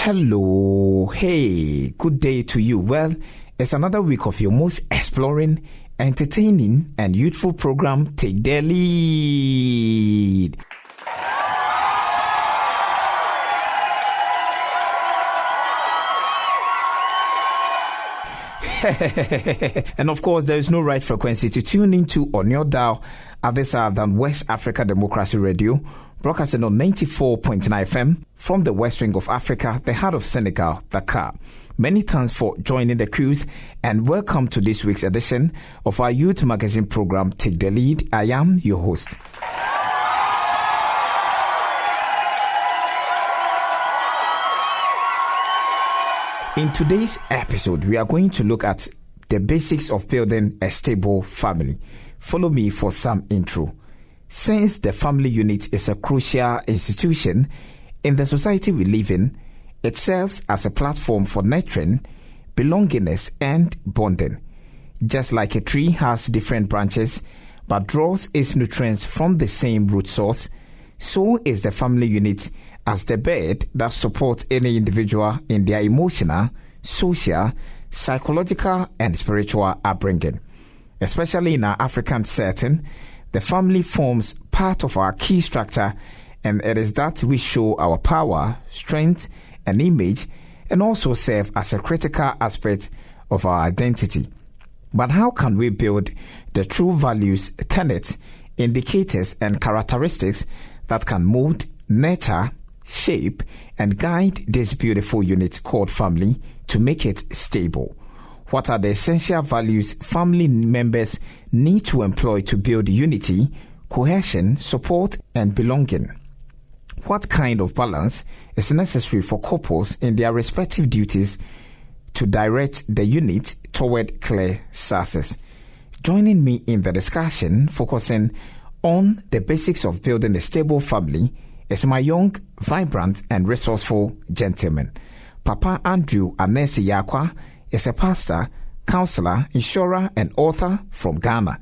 Hello, hey, good day to you. Well, it's another week of your most exploring, entertaining, and youthful program, Take the Lead. And of course, there is no right frequency to tune into on your dial other side than West Africa Democracy Radio, broadcasting on 94.9 FM from the West Wing of Africa, the heart of Senegal, Dakar. Many thanks for joining the cruise and welcome to this week's edition of our youth magazine program, Take the Lead. I am your host. In today's episode, we are going to look at the basics of building a stable family. Follow me for some intro. Since the family unit is a crucial institution in the society we live in, it serves as a platform for nurturing, belongingness, and bonding. Just like a tree has different branches but draws its nutrients from the same root source, so is the family unit as the bed that supports any individual in their emotional, social, psychological, and spiritual upbringing. Especially in our African setting, the family forms part of our key structure, and it is that we show our power, strength, and image, and also serve as a critical aspect of our identity. But how can we build the true values, tenets, indicators, and characteristics that can mold, nurture, shape, and guide this beautiful unit called family to make it stable? What are the essential values family members need to employ to build unity, cohesion, support, and belonging? What kind of balance is necessary for couples in their respective duties to direct the unit toward clear success? Joining me in the discussion focusing on the basics of building a stable family is my young, vibrant, and resourceful gentleman. Papa Andrew Anesi Yakwa is a pastor, counselor, insurer, and author from Ghana.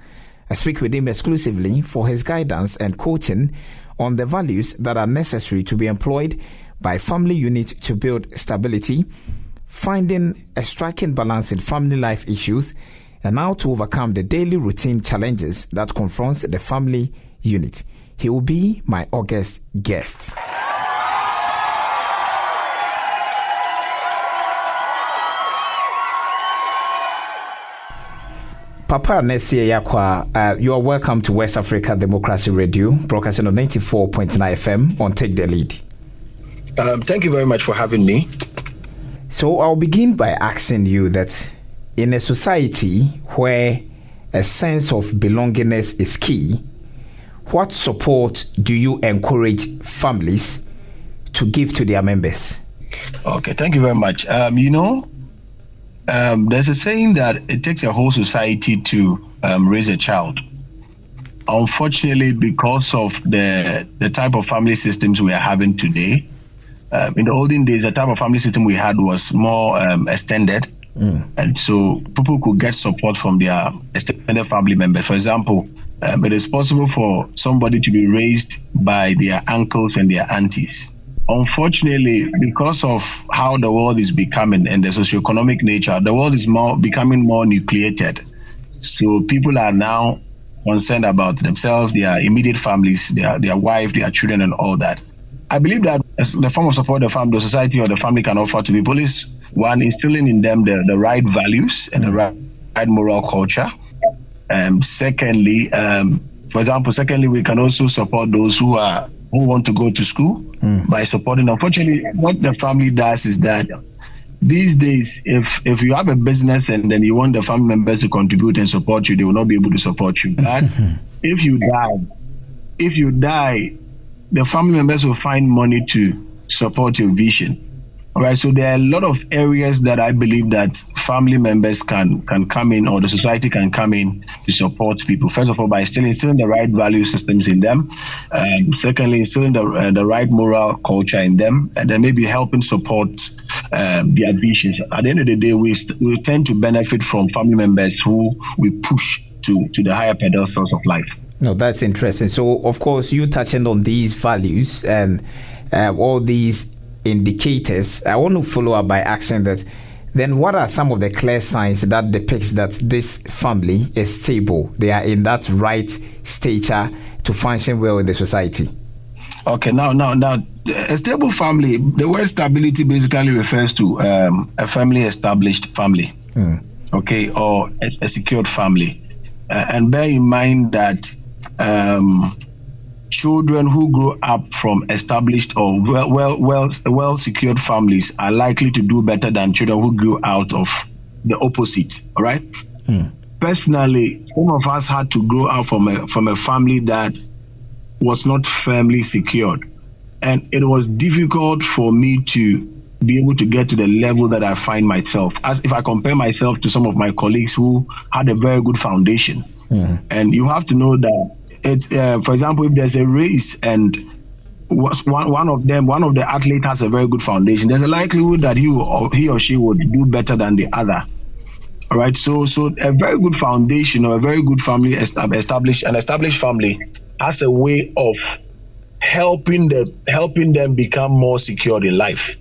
I speak with him exclusively for his guidance and coaching on the values that are necessary to be employed by family unit to build stability, finding a striking balance in family life issues, and how to overcome the daily routine challenges that confronts the family unit. He will be my August guest. Papa Anesi Yakwa, you are welcome to West Africa Democracy Radio, broadcasting on 94.9 FM on Take the Lead. Thank you very much for having me. So I'll begin by asking you that in a society where a sense of belongingness is key, what support do you encourage families to give to their members? Okay, thank you very much. There's a saying that it takes a whole society to raise a child. Unfortunately, because of the type of family systems we are having today, in the olden days, the type of family system we had was more extended. And so people could get support from their extended family members. For example, it is possible for somebody to be raised by their uncles and their aunties. Unfortunately, because of how the world is becoming and the socioeconomic nature, the world is becoming more nucleated. So people are now concerned about themselves, their immediate families, their wife, their children, and all that. I believe that the form of support the society or the family can offer to people is, one, instilling in them the right values and the right moral culture. Secondly, we can also support those who want to go to school by supporting. Unfortunately, what the family does is that these days, if you have a business and then you want the family members to contribute and support you, they will not be able to support you. But if you die, the family members will find money to support your vision. All right, so there are a lot of areas that I believe that family members can come in, or the society can come in to support people. First of all, by instilling the right value systems in them. Secondly, instilling the right moral culture in them, and then maybe helping support their visions. At the end of the day, we tend to benefit from family members who we push to the higher pedestals of life. No, that's interesting. So, of course, you touching on these values and all these indicators, I want to follow up by asking that, then what are some of the clear signs that depicts that this family is stable? They are in that right stature to function well in the society. Okay, now, a stable family, the word stability basically refers to a family established family, okay, or a secured family. And bear in mind that children who grow up from established or well secured families are likely to do better than children who grew out of the opposite. All right. Personally, some of us had to grow up from a family that was not firmly secured, and it was difficult for me to be able to get to the level that I find myself, as if I compare myself to some of my colleagues who had a very good foundation. And you have to know that it's for example, if there's a race and one of the athletes has a very good foundation, there's a likelihood that he or she would do better than the other. All right, so a very good foundation or a very good family established family has a way of helping them become more secured in life.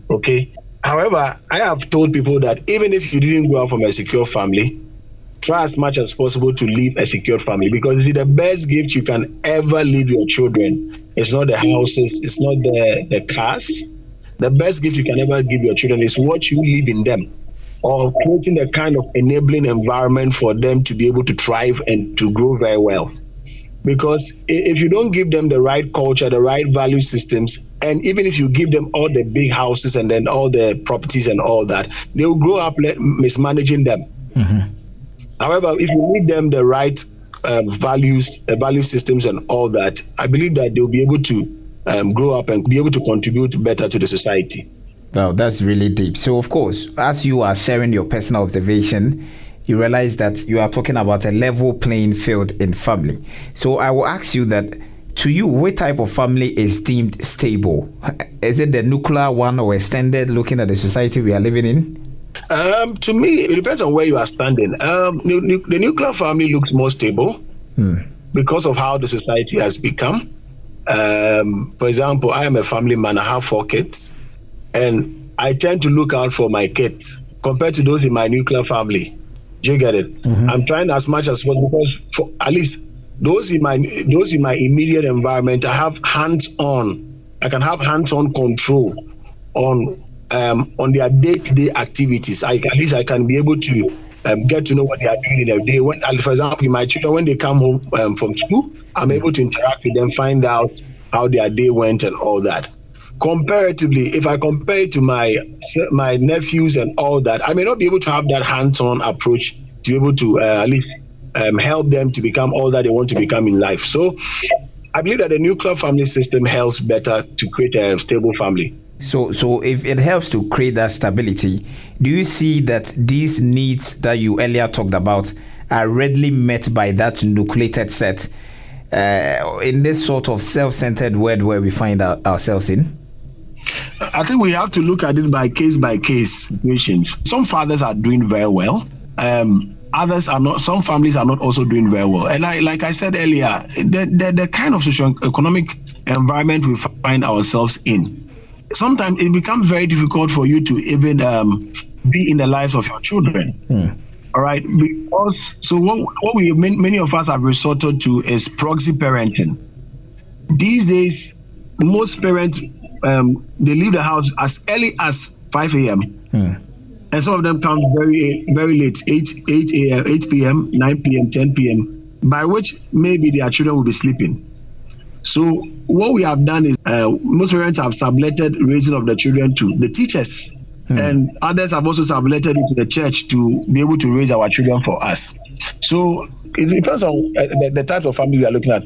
Okay. However, I have told people that even if you didn't grow up from a secure family, try as much as possible to leave a secured family, because you see, the best gift you can ever leave your children is not the houses, it's not the cars. The best gift you can ever give your children is what you leave in them, or creating a kind of enabling environment for them to be able to thrive and to grow very well. Because if you don't give them the right culture, the right value systems, and even if you give them all the big houses and then all the properties and all that, they will grow up mismanaging them. However, if you give them the right value systems and all that, I believe that they'll be able to grow up and be able to contribute better to the society. Wow, that's really deep. So, of course, as you are sharing your personal observation, you realize that you are talking about a level playing field in family. So I will ask you that, to you, what type of family is deemed stable? Is it the nuclear one or extended, looking at the society we are living in? To me, it depends on where you are standing. The nuclear family looks more stable because of how the society has become. For example, I am a family man. I have 4 kids, and I tend to look out for my kids compared to those in my nuclear family. Do you get it? I'm trying as much as possible, because for at least those in my immediate environment, I can have hands-on control on their day-to-day activities. At least I can be able to get to know what they are doing in their day. For example, my children, when they come home from school, I'm able to interact with them, find out how their day went and all that. Comparatively, if I compare it to my nephews and all that, I may not be able to have that hands-on approach to be able to at least help them to become all that they want to become in life. So I believe that the nuclear family system helps better to create a stable family. So if it helps to create that stability, do you see that these needs that you earlier talked about are readily met by that nucleated set in this sort of self-centered world where we find ourselves in? I think we have to look at it by case situations. Some fathers are doing very well. Others are not. Some families are not also doing very well. And like I said earlier, the kind of socio-economic environment we find ourselves in, sometimes it becomes very difficult for you to even be in the lives of your children. All right, because what many of us have resorted to is proxy parenting. These days, most parents they leave the house as early as 5 a.m. And some of them come very, very late, 8 p.m., 9 p.m., 10 p.m., by which maybe their children will be sleeping. So what we have done is most parents have subletted raising of the children to the teachers. And others have also subletted it to the church to be able to raise our children for us. So it depends on the types of family we are looking at.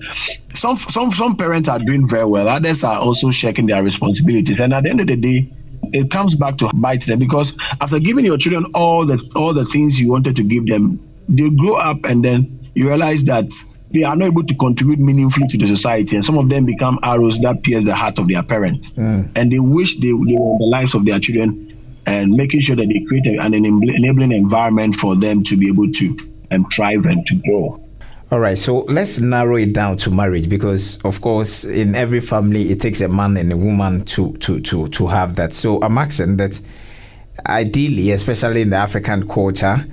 Some parents are doing very well. Others are also shirking their responsibilities. And at the end of the day, it comes back to bite them, because after giving your children all the things you wanted to give them, they grow up and then you realize that they are not able to contribute meaningfully to the society, and some of them become arrows that pierce the heart of their parents. And they wish they were in the lives of their children, and making sure that they create an enabling environment for them to be able to thrive and to grow. All right, so let's narrow it down to marriage, because of course in every family it takes a man and a woman to have that. So I'm asking that ideally, especially in the African culture,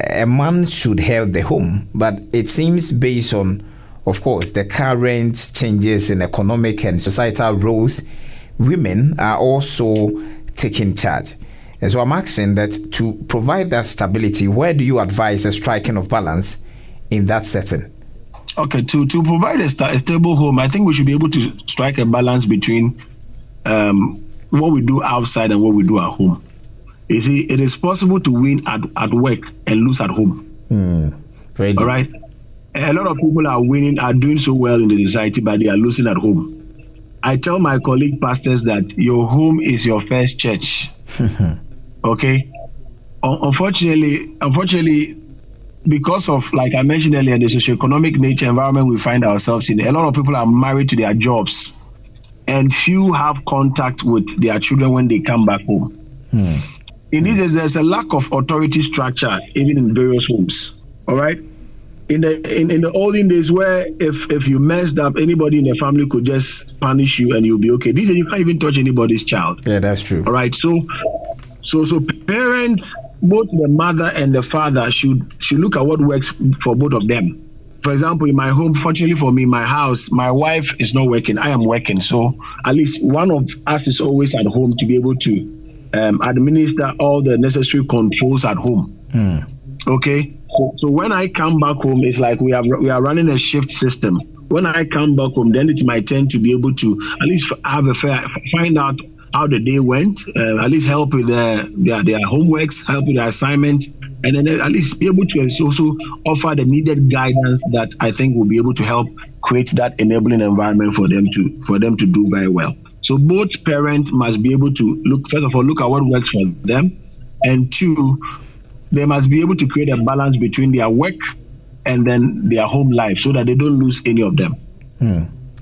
a man should help the home, but it seems based on, of course, the current changes in economic and societal roles, women are also taking charge. And so I'm asking that to provide that stability, where do you advise a striking of balance in that setting? Okay, to provide a stable home, I think we should be able to strike a balance between what we do outside and what we do at home. You see, it is possible to win at work and lose at home. Very all right. A lot of people are doing so well in the society, but they are losing at home. I tell my colleague pastors that your home is your first church. Okay. Unfortunately, because of, like I mentioned earlier, the socioeconomic nature environment we find ourselves in, a lot of people are married to their jobs, and few have contact with their children when they come back home. In this, there's a lack of authority structure even in various homes. All right. In the olden days, where if you messed up, anybody in the family could just punish you and you'll be okay. These days, you can't even touch anybody's child. Yeah, that's true. All right. So parents, both the mother and the father, should look at what works for both of them. For example, in my home, fortunately for me, my house, my wife is not working. I am working. So at least one of us is always at home to be able to administer all the necessary controls at home. Okay. So when I come back home, it's like we are running a shift system. When I come back home, then it's my turn to be able to at least find out how the day went, at least help with their homeworks, help with their assignment, and then at least be able to also offer the needed guidance that I think will be able to help create that enabling environment for them to do very well. So both parents must be able to look at what works for them, and two, they must be able to create a balance between their work and then their home life so that they don't lose any of them.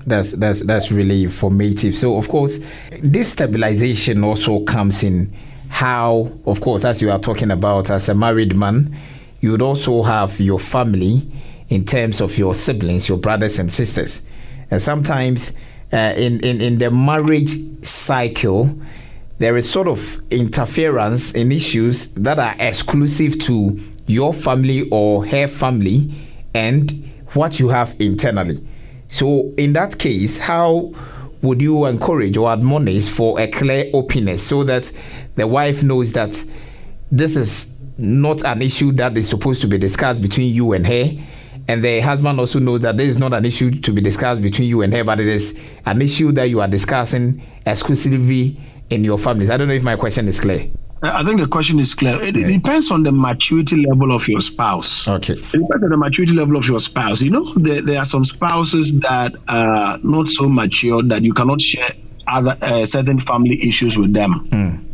That's really informative. So of course, this stabilization also comes in how, of course, as you are talking about, as a married man, you would also have your family in terms of your siblings, your brothers and sisters. And sometimes in the marriage cycle, there is sort of interference in issues that are exclusive to your family or her family and what you have internally. So in that case, how would you encourage or admonish for a clear openness so that the wife knows that this is not an issue that is supposed to be discussed between you and her, and the husband also knows that this is not an issue to be discussed between you and her, but it is an issue that you are discussing exclusively in your families? I don't know if my question is clear. I think the question is clear. It depends on the maturity level of your spouse. Okay. It depends on the maturity level of your spouse. You know, there are some spouses that are not so mature that you cannot share other certain family issues with them.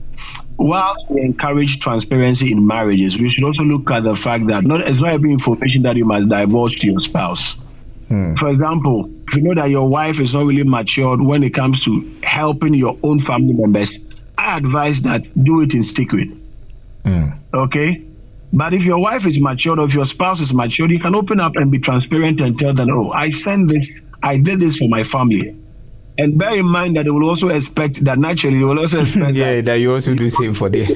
While we encourage transparency in marriages, we should also look at the fact that it's not every information that you must divulge to your spouse. For example, if you know that your wife is not really matured when it comes to helping your own family members, I advise that do it in secret. Okay? But if your wife is matured or if your spouse is matured, you can open up and be transparent and tell them, oh, I did this for my family. And bear in mind that they will also expect that naturally, they will also expect that you also do same for them.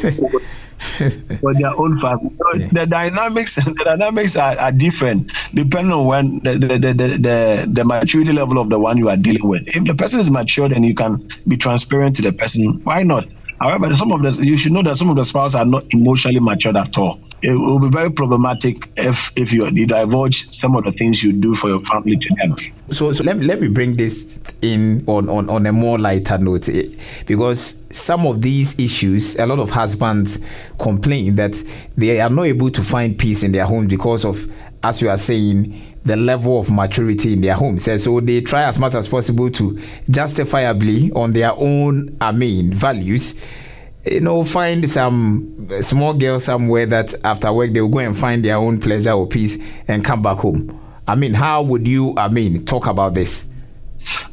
For their own family. So the dynamics are different depending on when the maturity level of the one you are dealing with. If the person is matured and you can be transparent to the person, why not? However, you should know that some of the spouses are not emotionally matured at all. It will be very problematic if you divulge some of the things you do for your family to them. So let me bring this in on a more lighter note, because some of these issues, a lot of husbands complain that they are not able to find peace in their homes because of, as you are saying, the level of maturity in their homes. And so they try as much as possible to justifiably on their own values, find some small girl somewhere that after work they will go and find their own pleasure or peace and come back home. How would you talk about this?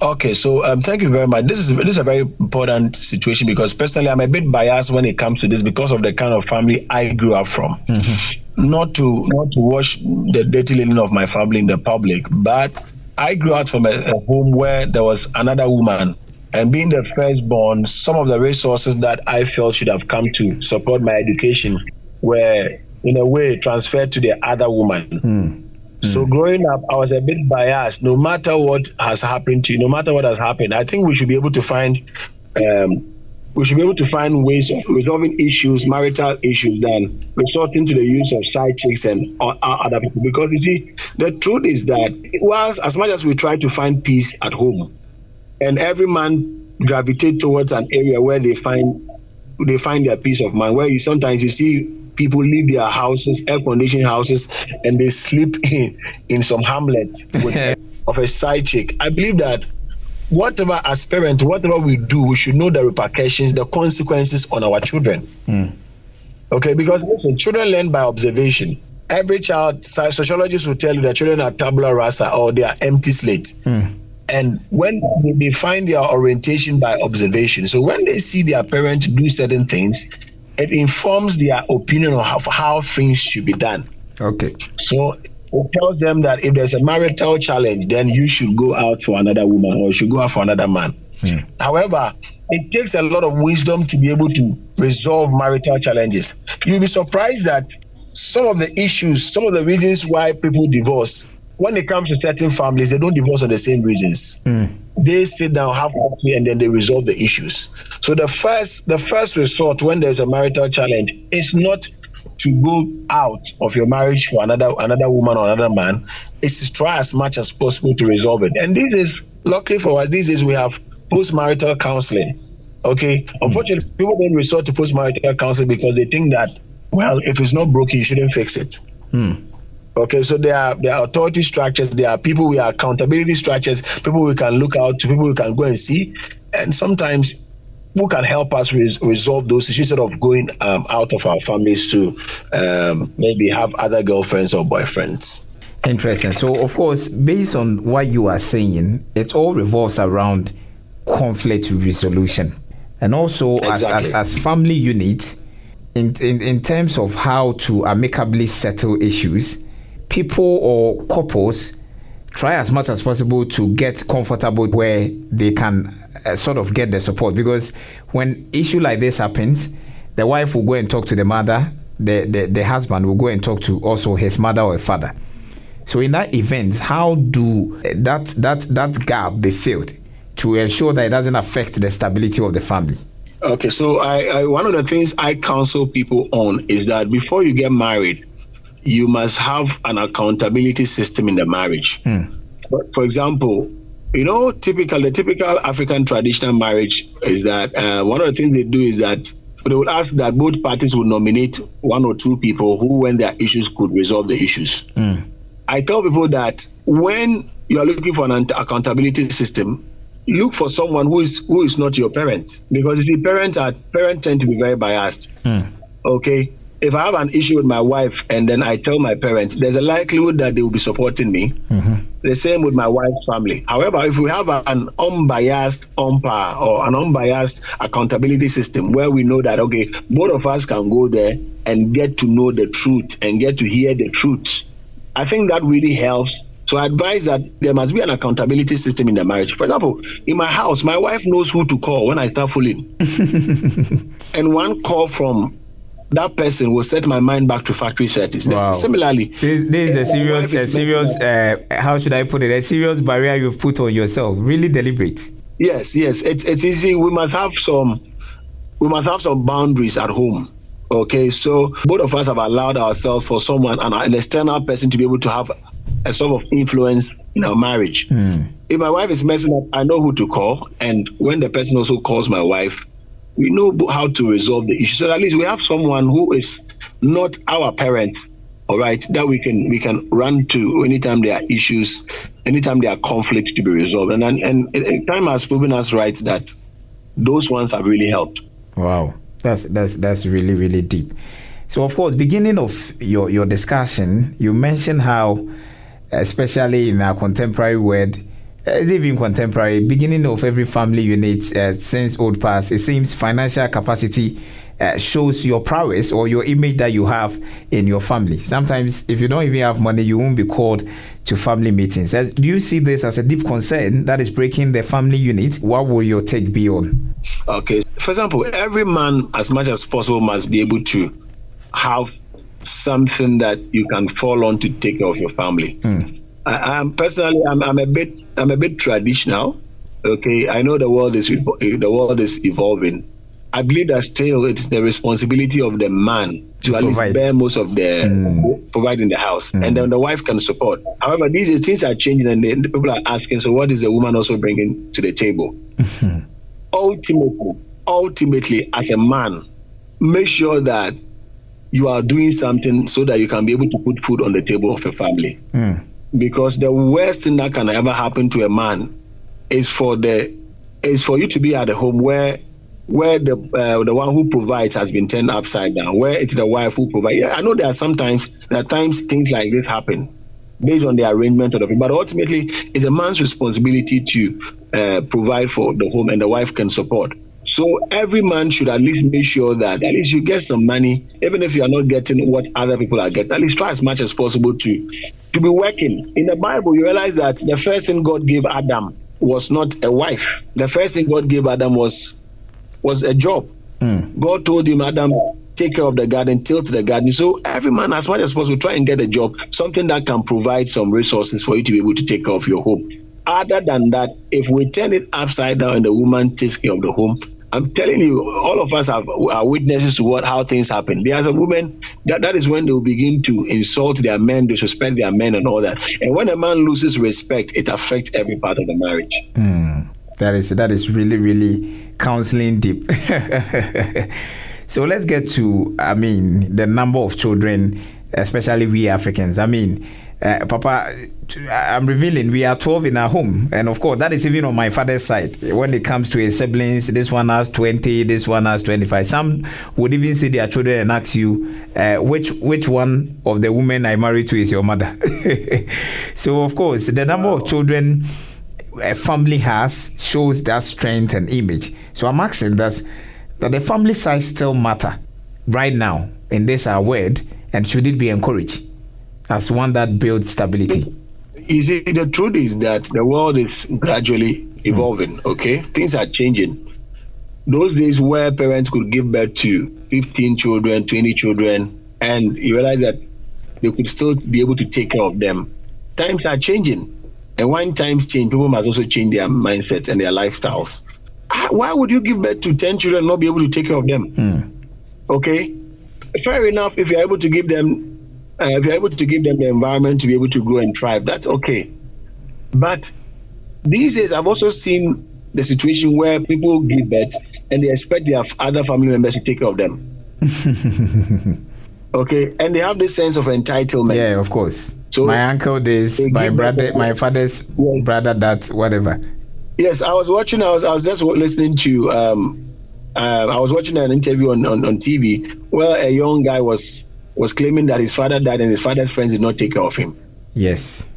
Okay, so thank you very much. This is a very important situation because personally I'm a bit biased when it comes to this because of the kind of family I grew up from. not to wash the dirty linen of my family in the public, but I grew out from a home where there was another woman. And being the firstborn, some of the resources that I felt should have come to support my education were, in a way, transferred to the other woman. So growing up, I was a bit biased. No matter what has happened to you, no matter what has happened, I think we should be able to find ways of resolving issues, marital issues, than resorting to the use of side chicks and other people. Because you see, the truth is that whilst as much as we try to find peace at home, and every man gravitate towards an area where they find their peace of mind, where sometimes you see people leave their houses, air-conditioned houses, and they sleep in some hamlet of a side chick. I believe that whatever as parents, whatever we do, we should know the repercussions, the consequences on our children. Okay, because listen, children learn by observation. Every child, sociologists will tell you that children are tabula rasa, or they are empty slate. And when they find their orientation by observation, so when they see their parents do certain things, it informs their opinion of how things should be done. Okay. So it tells them that if there's a marital challenge, then you should go out for another woman or you should go out for another man. However, it takes a lot of wisdom to be able to resolve marital challenges. You'll be surprised that some of the issues, some of the reasons why people divorce, when it comes to certain families, they don't divorce on the same reasons. They sit down, have coffee, and then they resolve the issues. So the first resort when there's a marital challenge is not to go out of your marriage for another woman or another man. It's to try as much as possible to resolve it. And this is, luckily for us, these days we have post-marital counseling. Okay, unfortunately, people don't resort to post-marital counseling because they think that, well, if it's not broken, you shouldn't fix it. Okay, so there are authority structures, there are people with accountability structures, people we can look out to, people we can go and see, and sometimes who can help us resolve those issues instead of going out of our families to maybe have other girlfriends or boyfriends. Interesting. So, of course, based on what you are saying, it all revolves around conflict resolution, and also exactly. as family units, in terms of how to amicably settle issues. People or couples try as much as possible to get comfortable where they can sort of get the support, because when issue like this happens, the wife will go and talk to the mother, the husband will go and talk to also his mother or father. So in that event, how do that gap be filled to ensure that it doesn't affect the stability of the family? Okay, so I one of the things I counsel people on is that before you get married, you must have an accountability system in the marriage. For example, the typical African traditional marriage is that one of the things they do is that they would ask that both parties would nominate one or two people who, when their issues, could resolve the issues. I tell people that when you are looking for an accountability system, look for someone who is not your parent, because you see, parents tend to be very biased. Okay. If I have an issue with my wife and then I tell my parents, there's a likelihood that they will be supporting me. The same with my wife's family. However, if we have an unbiased umpire or an unbiased accountability system where we know that, okay, both of us can go there and get to know the truth and get to hear the truth, I think that really helps. So I advise that there must be an accountability system in the marriage. For example, in my house, my wife knows who to call when I start fooling. And one call from that person will set my mind back to factory settings. Wow. Similarly, this is a serious how should I put it? A serious barrier you've put on yourself. Really deliberate. Yes. It's easy. We must have some boundaries at home. Okay, so both of us have allowed ourselves for someone, an external person, to be able to have a sort of influence in our marriage. If my wife is messing up, I know who to call, and when the person also calls my wife, we know how to resolve the issue. So at least we have someone who is not our parent, all right, that we can run to anytime there are issues, anytime there are conflicts to be resolved. And time has proven us right that those ones have really helped. Wow, that's really, really deep. So of course, beginning of your discussion, you mentioned how, especially in our contemporary world, It's even contemporary, beginning of every family unit since old past. It seems financial capacity shows your prowess or your image that you have in your family. Sometimes, if you don't even have money, you won't be called to family meetings. Do you see this as a deep concern that is breaking the family unit? What will your take be on? Okay. For example, every man, as much as possible, must be able to have something that you can fall on to take care of your family. I'm personally, I'm a bit traditional. Okay, I know the world is evolving. I believe that still it's the responsibility of the man to at least bear most of the provide in the house, and then the wife can support. However, these days things are changing, and the people are asking, so what is the woman also bringing to the table? Ultimately, as a man, make sure that you are doing something so that you can be able to put food on the table of a family. Because the worst thing that can ever happen to a man is for you to be at a home where the one who provides has been turned upside down, where it's the wife who provides. Yeah, I know there are times things like this happen based on the arrangement of the people, but ultimately it's a man's responsibility to provide for the home, and the wife can support. So every man should at least make sure that at least you get some money, even if you are not getting what other people are getting. At least try as much as possible to be working. In the Bible, you realize that the first thing God gave Adam was not a wife. The first thing God gave Adam was a job. God told him, Adam, take care of the garden, tilt the garden. So every man, as much as possible, try and get a job, something that can provide some resources for you to be able to take care of your home. Other than that, if we turn it upside down and the woman takes care of the home, I'm telling you, all of us are witnesses to how things happen. There are some women that is when they will begin to insult their men, disrespect their men, and all that. And when a man loses respect, it affects every part of the marriage. That is really, really counseling deep. So let's get to, the number of children, especially we Africans. Papa, I'm revealing we are 12 in our home, and of course that is even on my father's side. When it comes to his siblings, this one has 20, this one has 25. Some would even see their children and ask you, which one of the women I married to is your mother? So of course the number of children a family has shows that strength and image. So I'm asking that the family size still matter right now in this our world, and should it be encouraged as one that builds stability? You see, the truth is that the world is gradually evolving, okay? Things are changing. Those days where parents could give birth to 15 children, 20 children, and you realize that they could still be able to take care of them. Times are changing. And when times change, people must also change their mindsets and their lifestyles. Why would you give birth to 10 children and not be able to take care of them? Okay? Fair enough, if you're able to give them the environment to be able to grow and thrive, that's okay. But these days, I've also seen the situation where people give birth and they expect their other family members to take care of them. Okay, and they have this sense of entitlement. Yeah, of course. So my uncle this, my brother, my father's brother that, whatever. Yes, I was just listening to I was watching an interview on TV where a young guy was claiming that his father died and his father's friends did not take care of him. Yes.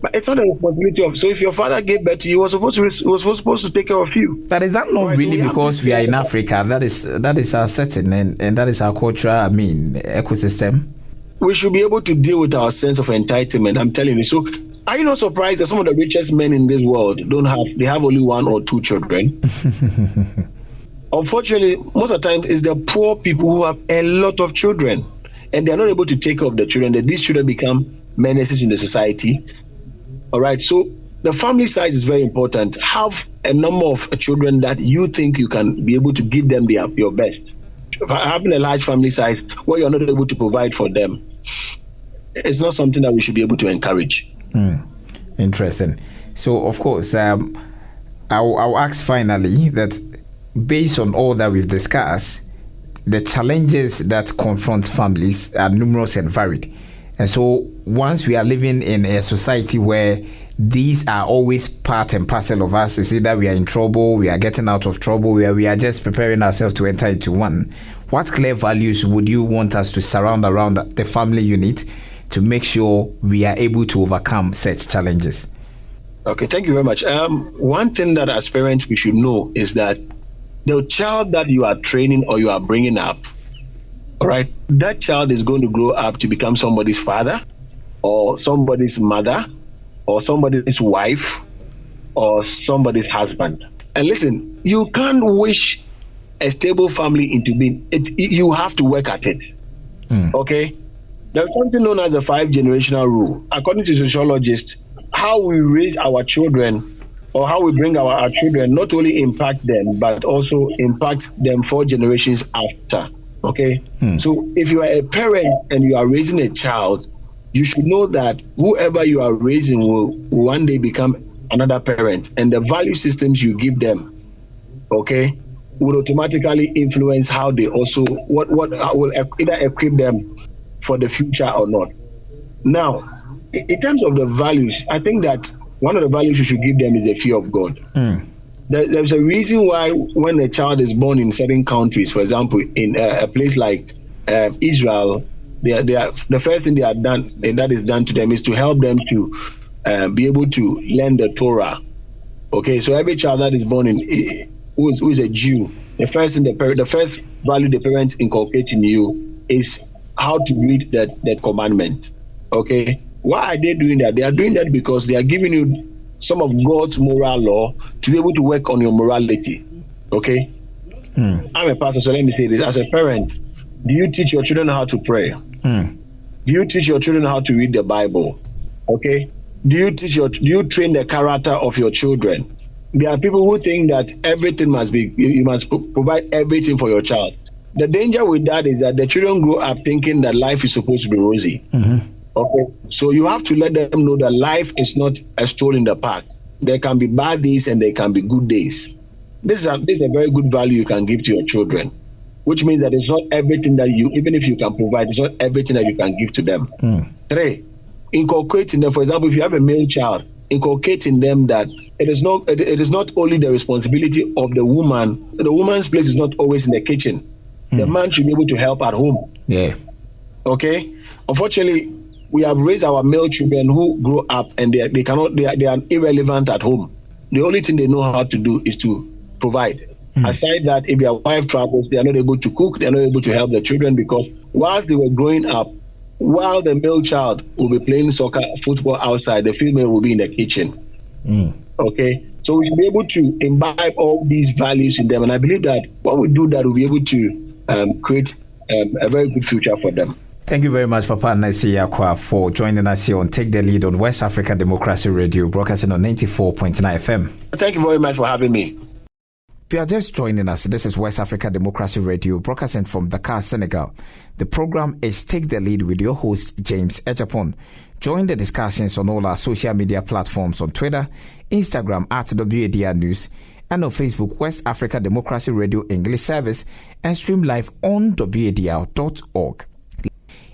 But it's not the responsibility of. So if your father gave birth to you, he was supposed to take care of you. But is that not really because we are in Africa? That is our setting and that is our cultural, ecosystem. We should be able to deal with our sense of entitlement. I'm telling you. So are you not surprised that some of the richest men in this world they have only 1 or 2 children? Unfortunately, most of the time it's the poor people who have a lot of children and they're not able to take care of the children. That these children become menaces in the society. All right, so the family size is very important. Have a number of children that you think you can be able to give them your best. Having a large family size where you're not able to provide for them, it's not something that we should be able to encourage. Interesting. So, of course, I'll ask finally that based on all that we've discussed, the challenges that confront families are numerous and varied. And so once we are living in a society where these are always part and parcel of us, it's either we are in trouble, we are getting out of trouble, where we are just preparing ourselves to enter into one. What clear values would you want us to surround around the family unit to make sure we are able to overcome such challenges? Okay, thank you very much. One thing that as parents we should know is that the child that you are training or you are bringing up, all right, that child is going to grow up to become somebody's father or somebody's mother or somebody's wife or somebody's husband. And listen, you can't wish a stable family into being. You have to work at it. Okay? There's something known as the 5-generational rule. According to sociologists, how we raise our children or how we bring our children not only impact them, but also impact them 4 generations after. Okay? So if you are a parent and you are raising a child, you should know that whoever you are raising will one day become another parent, and the value systems you give them, okay, will automatically influence how they also what will either equip them for the future or not. Now, in terms of the values, I think that one of the values you should give them is a fear of God. There's a reason why when a child is born in certain countries, for example, in a place like Israel, they are the first thing they are done that is done to them is to help them to be able to learn the Torah. Okay, so every child that is born in who is a Jew, the first value the parents inculcate in you is how to read that commandment. Okay, why are they doing that? They are doing that because they are giving you some of God's moral law to be able to work on your morality. Okay, I'm a pastor, so let me say this: as a parent, do you teach your children how to pray? Do you teach your children how to read the Bible? Okay, do you train the character of your children? There are people who think that everything must be, you must provide everything for your child. The danger with that is that the children grow up thinking that life is supposed to be rosy. Okay, so you have to let them know that life is not a stroll in the park. There can be bad days and there can be good days. This is a very good value you can give to your children, which means that it's not everything that you, even if you can provide, it's not everything that you can give to them. 3, inculcating them. For example, if you have a male child, inculcating them that it is not only the responsibility of the woman. The woman's place is not always in the kitchen. The man should be able to help at home. Yeah. Okay. Unfortunately, we have raised our male children who grow up and they are irrelevant at home. The only thing they know how to do is to provide. Aside that, if their wife travels, they are not able to cook, they are not able to help the children, because whilst they were growing up, while the male child will be playing soccer, football outside, the female will be in the kitchen. Okay, so we should be able to imbibe all these values in them, and I believe that when we do that, we'll be able to create a very good future for them. Thank you very much, Papa Nasi Yakwa, for joining us here on Take the Lead on West Africa Democracy Radio, broadcasting on 94.9 FM. Thank you very much for having me. If you are just joining us, this is West Africa Democracy Radio, broadcasting from Dakar, Senegal. The program is Take the Lead with your host, James Ejapon. Join the discussions on all our social media platforms on Twitter, Instagram at WADR News, and on Facebook, West Africa Democracy Radio English Service, and stream live on WADR.org.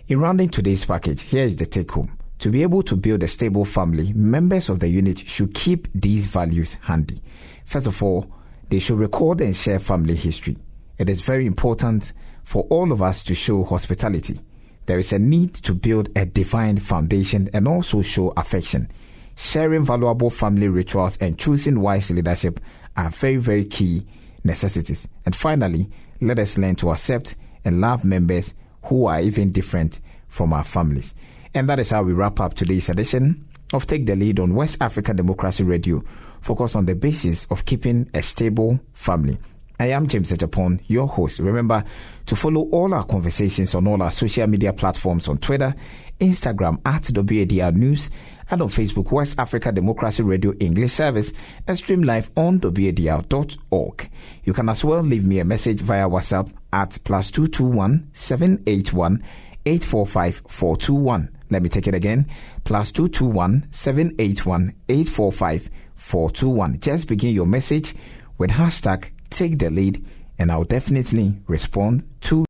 In rounding today's package, here is the take-home. To be able to build a stable family, members of the unit should keep these values handy. First of all, they should record and share family history. It is very important for all of us to show hospitality. There is a need to build a defined foundation and also show affection. Sharing valuable family rituals and choosing wise leadership are very, very key necessities. And finally, let us learn to accept and love members who are even different from our families. And that is how we wrap up today's edition of Take the Lead on West Africa Democracy Radio, focus on the basis of keeping a stable family. I am James Ejapon, your host. Remember to follow all our conversations on all our social media platforms on Twitter, Instagram at WADR News, and on Facebook, West Africa Democracy Radio English Service, and stream live on WADR.org. You can as well leave me a message via WhatsApp at +221 781 845 421. Let me take it again, +221 781 845 421. Just begin your message with hashtag Take the Lead, and I'll definitely respond to